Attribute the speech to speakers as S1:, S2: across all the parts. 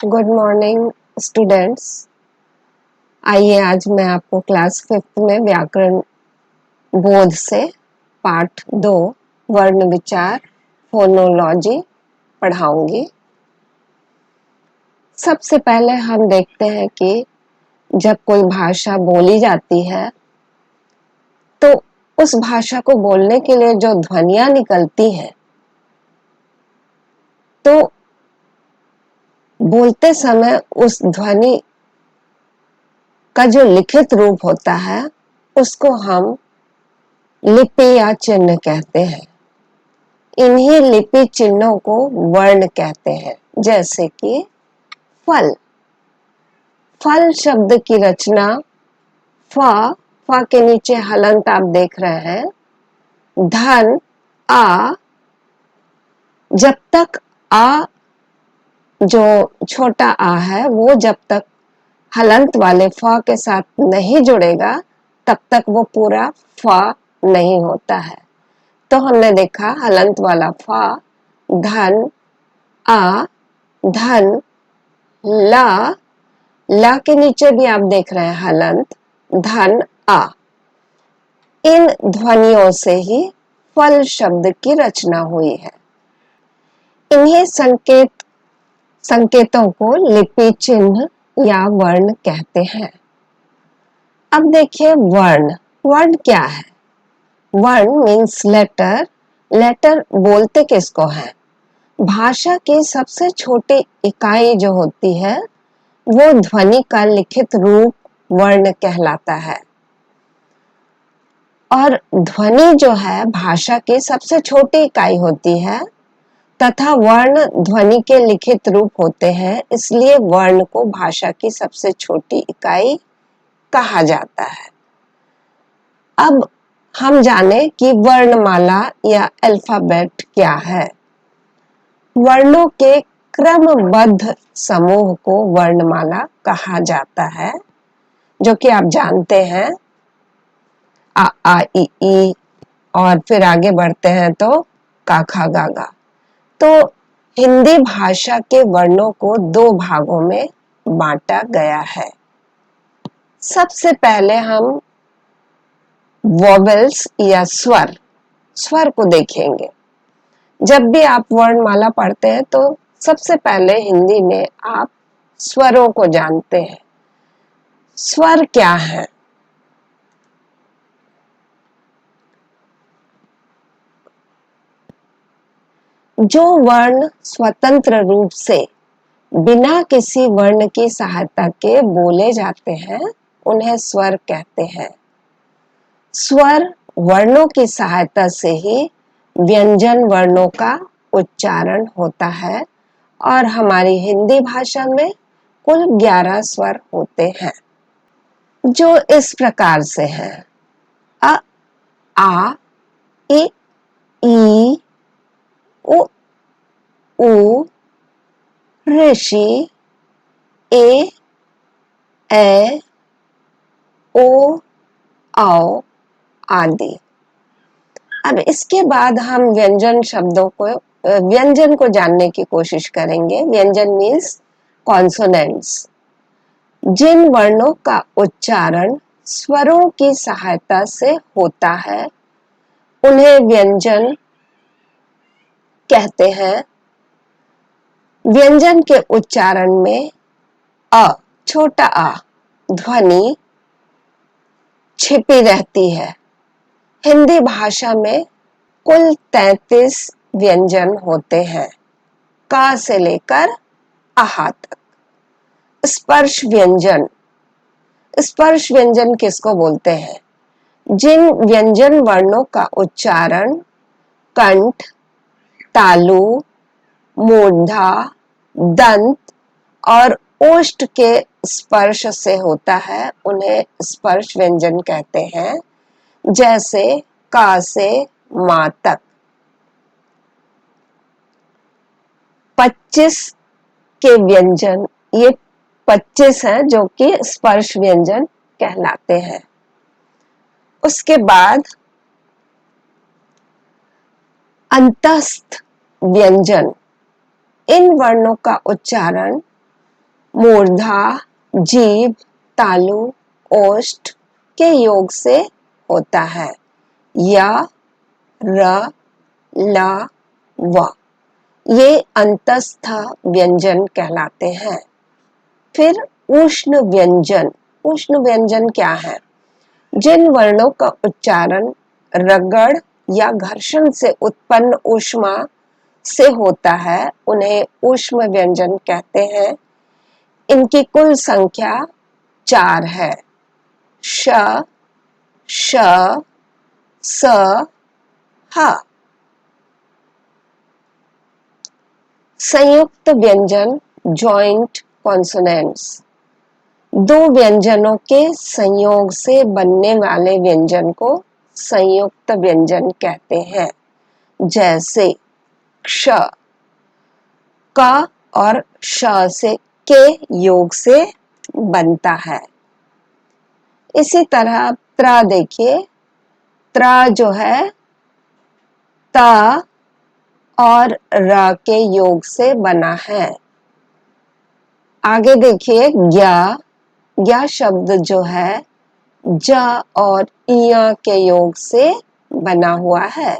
S1: Good morning students. आइए आज मैं आपको क्लास 5th में व्याकरण बोध से पाठ 2 वर्ण विचार फोनोलॉजी पढ़ाऊंगी। सबसे पहले हम देखते हैं कि जब कोई भाषा बोली जाती है तो उस भाषा को बोलने के लिए जो ध्वनियां निकलती हैं तो बोलते समय उस ध्वनि का जो लिखित रूप होता है उसको हम लिपि या चिन्ह कहते हैं। इन्हीं लिपि चिन्हों को वर्ण कहते हैं। जैसे कि फल, फल शब्द की रचना फ के नीचे हलंत आप देख रहे हैं, धन आ, जब तक आ जो छोटा आ है वो जब तक हलंत वाले फ के साथ नहीं जुड़ेगा तब तक वो पूरा फ नहीं होता है। तो हमने देखा हलंत वाला फ, धन आ, धन ला, ला के नीचे भी आप देख रहे हैं हलंत, धन आ। इन ध्वनियों से ही फल शब्द की रचना हुई है। इन्हीं संकेतों को लिपि चिन्ह या वर्ण कहते हैं। अब देखिए वर्ण, वर्ण क्या है? वर्ण मीन्स लेटर। लेटर बोलते किसको है? भाषा की सबसे छोटी इकाई जो होती है वो ध्वनि का लिखित रूप वर्ण कहलाता है। और ध्वनि जो है भाषा की सबसे छोटी इकाई होती है तथा वर्ण ध्वनि के लिखित रूप होते हैं, इसलिए वर्ण को भाषा की सबसे छोटी इकाई कहा जाता है। अब हम जाने कि वर्णमाला या अल्फाबेट क्या है। वर्णों के क्रमबद्ध समूह को वर्णमाला कहा जाता है, जो कि आप जानते हैं आ इ ई, और फिर आगे बढ़ते हैं तो का खा गा गा। तो हिंदी भाषा के वर्णों को 2 भागों में बांटा गया है। सबसे पहले हम वोवेल्स या स्वर को देखेंगे। जब भी आप वर्णमाला पढ़ते हैं तो सबसे पहले हिंदी में आप स्वरों को जानते हैं। स्वर क्या है? जो वर्ण स्वतंत्र रूप से बिना किसी वर्ण की सहायता के बोले जाते हैं उन्हें स्वर कहते हैं। स्वर वर्णों की सहायता से ही व्यंजन वर्णों का उच्चारण होता है और हमारी हिंदी भाषा में कुल 11 स्वर होते हैं जो इस प्रकार से हैं: अ, आ, इ, ई, उ, ऊ, ऋषि, ए, ऐ, ओ, औ आदि। अब इसके बाद हम व्यंजन को जानने की कोशिश करेंगे। व्यंजन मीन्स कॉन्सोनेंट्स। जिन वर्णों का उच्चारण स्वरों की सहायता से होता है उन्हें व्यंजन कहते हैं। व्यंजन के उच्चारण में अ, छोटा आ ध्वनि छिपी रहती है। हिंदी भाषा में कुल 33 व्यंजन होते हैं, का से लेकर आहा तक। स्पर्श व्यंजन, स्पर्श व्यंजन किसको बोलते हैं? जिन व्यंजन वर्णों का उच्चारण कंठ, तालु, मूर्धा, दंत और ओष्ठ के स्पर्श से होता है उन्हें स्पर्श व्यंजन कहते हैं। जैसे का से मा तक। 25 के व्यंजन, ये 25 हैं जो कि स्पर्श व्यंजन कहलाते हैं। उसके बाद अंतस्थ व्यंजन, इन वर्णों का उच्चारण मूर्धा, जीभ, तालु, ओष्ठ के योग से होता है। य, र, ल, व ये अंतस्थ व्यंजन कहलाते हैं। फिर उष्ण व्यंजन। उष्ण व्यंजन क्या है? जिन वर्णों का उच्चारण रगड़ या घर्षण से उत्पन्न ऊष्मा से होता है उन्हें ऊष्म व्यंजन कहते हैं। इनकी कुल संख्या 4 है। श, श, स, ह। संयुक्त व्यंजन जॉइंट कॉन्सोनेंट्स। दो व्यंजनों के संयोग से बनने वाले व्यंजन को संयुक्त व्यंजन कहते हैं। जैसे क्ष, क और श से के योग से बनता है। इसी तरह त्र देखिए, त्र जो है त और र के योग से बना है। आगे देखिए ज्ञ, ज्ञ शब्द जो है ज और इय के योग से बना हुआ है।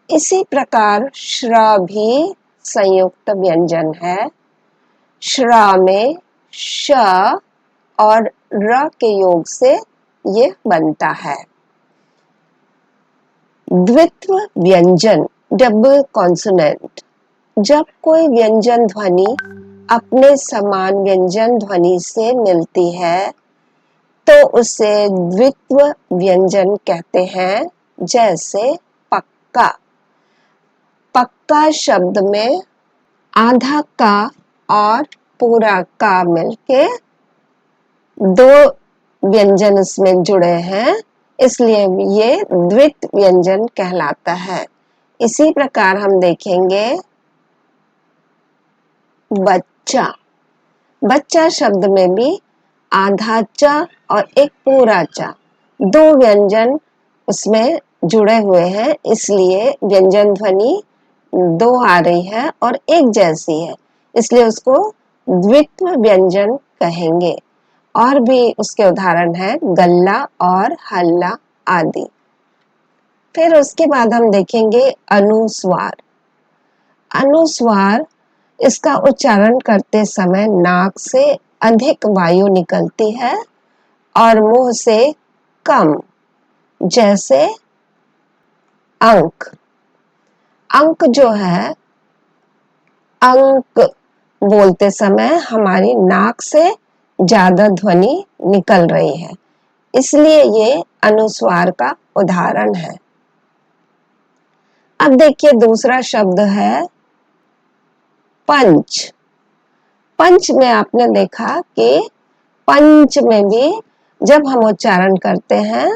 S1: इसी प्रकार श्र भी संयुक्त व्यंजन है। श्र में श और र के योग से ये बनता है। द्वित्व व्यंजन डबल कॉन्सोनेंट। जब कोई व्यंजन ध्वनि अपने समान व्यंजन ध्वनि से मिलती है तो उसे द्वित्व व्यंजन कहते हैं। जैसे पक्का। पक्का शब्द में आधा का और पूरा का मिलके दो व्यंजन इसमें जुड़े हैं, इसलिए ये द्वित्व व्यंजन कहलाता है। इसी प्रकार हम देखेंगे बच्चा। बच्चा शब्द में भी आधा च और एक पूरा च, दो व्यंजन उसमें जुड़े हुए हैं, इसलिए व्यंजन ध्वनि दो आ रही है और एक जैसी है, इसलिए उसको द्वित्व व्यंजन कहेंगे। और भी उसके उदाहरण है गल्ला और हल्ला आदि। फिर उसके बाद हम देखेंगे अनुस्वार। अनुस्वार, इसका उच्चारण करते समय नाक से अधिक वायु निकलती है और मुंह से कम। जैसे अंक। अंक जो है, अंक बोलते समय हमारी नाक से ज्यादा ध्वनि निकल रही है, इसलिए ये अनुस्वार का उदाहरण है। अब देखिए दूसरा शब्द है पंच। पंच में आपने देखा कि पंच में भी जब हम उच्चारण करते हैं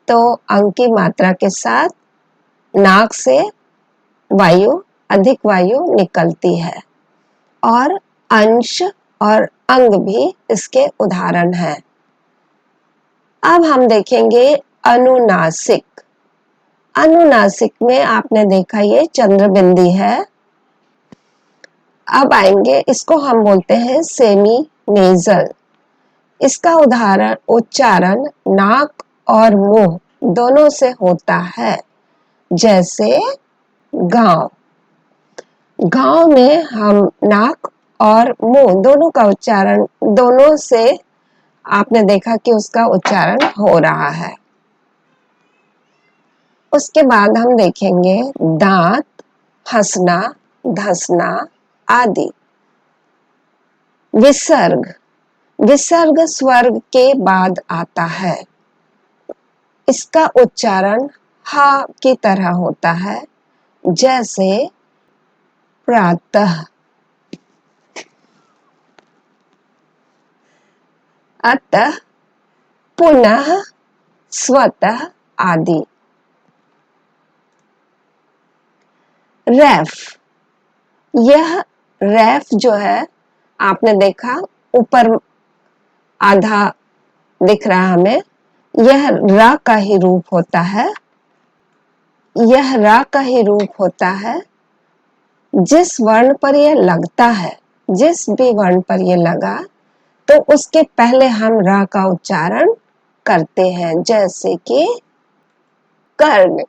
S1: तो अंक की मात्रा के साथ नाक से अधिक वायु निकलती है। और अंश और अंग भी इसके उदाहरण हैं। अब हम देखेंगे अनुनासिक। अनुनासिक में आपने देखा ये चंद्रबिंदी है। अब आएंगे, इसको हम बोलते हैं सेमी नेजल। इसका उच्चारण नाक और मुंह दोनों से होता है। जैसे गांव। गांव में हम नाक और मुंह दोनों का उच्चारण, दोनों से आपने देखा कि उसका उच्चारण हो रहा है। उसके बाद हम देखेंगे दांत, हंसना, धंसना आदि। विसर्ग। विसर्ग स्वर्ग के बाद आता है। इसका उच्चारण हा की तरह होता है। जैसे प्रातः, अतः, पुनः, स्वतः आदि। रैफ। यह रैफ जो है, आपने देखा ऊपर आधा दिख रहा हमें, यह रा का ही रूप होता है। यह रा का ही रूप होता है। जिस वर्ण पर यह लगता है, जिस भी वर्ण पर यह लगा, तो उसके पहले हम र का उच्चारण करते हैं, जैसे कि कर्ण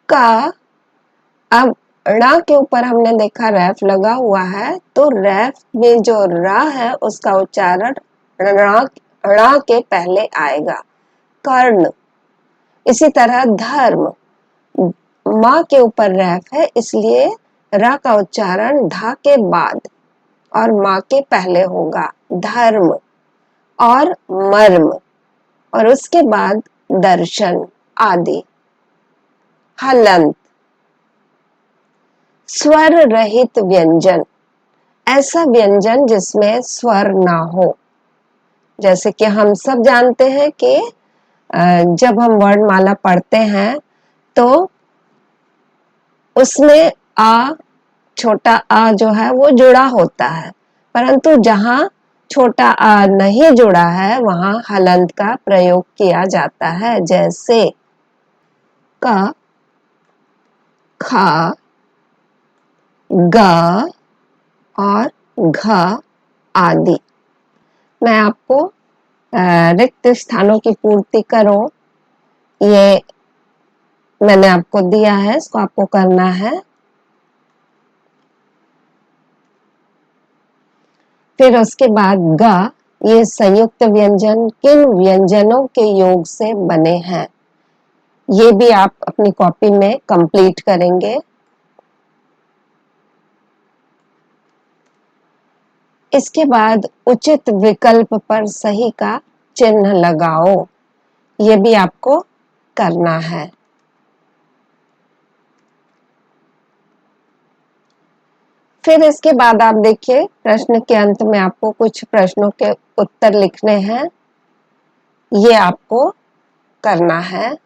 S1: का। अब ण के ऊपर हमने देखा रैफ लगा हुआ है, तो रैफ में जो र है उसका उच्चारण ण के पहले आएगा, कर्ण। इसी तरह धर्म, म के ऊपर रैफ है, इसलिए र का उच्चारण ध के बाद और म के पहले होगा, धर्म। और मर्म, और उसके बाद दर्शन आदि। हलंत, स्वर रहित व्यंजन, ऐसा व्यंजन जिसमें स्वर ना हो। जैसे कि हम सब जानते हैं कि जब हम वर्णमाला पढ़ते हैं तो उसमें आ, छोटा आ जो है वो जुड़ा होता है, परंतु जहां छोटा आ नहीं जुड़ा है वहां हलंत का प्रयोग किया जाता है, जैसे क, ख, ग और घ आदि। मैं आपको रिक्त स्थानों की पूर्ति करो, ये मैंने आपको दिया है, इसको आपको करना है। फिर उसके बाद ग, ये संयुक्त व्यंजन किन व्यंजनों के योग से बने हैं, ये भी आप अपनी कॉपी में कंप्लीट करेंगे। इसके बाद उचित विकल्प पर सही का चिन्ह लगाओ, ये भी आपको करना है। फिर इसके बाद आप देखिए प्रश्न के अंत में आपको कुछ प्रश्नों के उत्तर लिखने हैं, ये आपको करना है।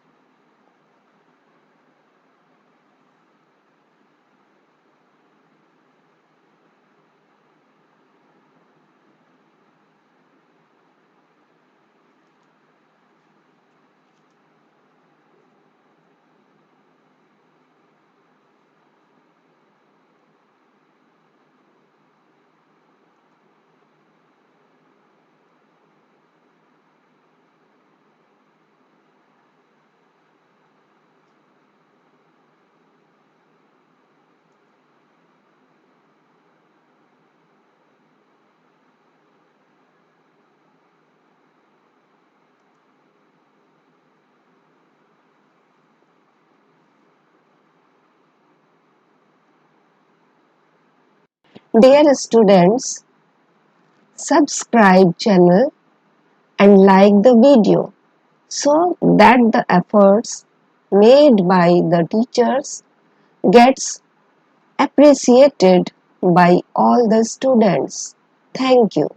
S1: Dear students, subscribe channel and like the video so that the efforts made by the teachers gets appreciated by all the students. Thank you.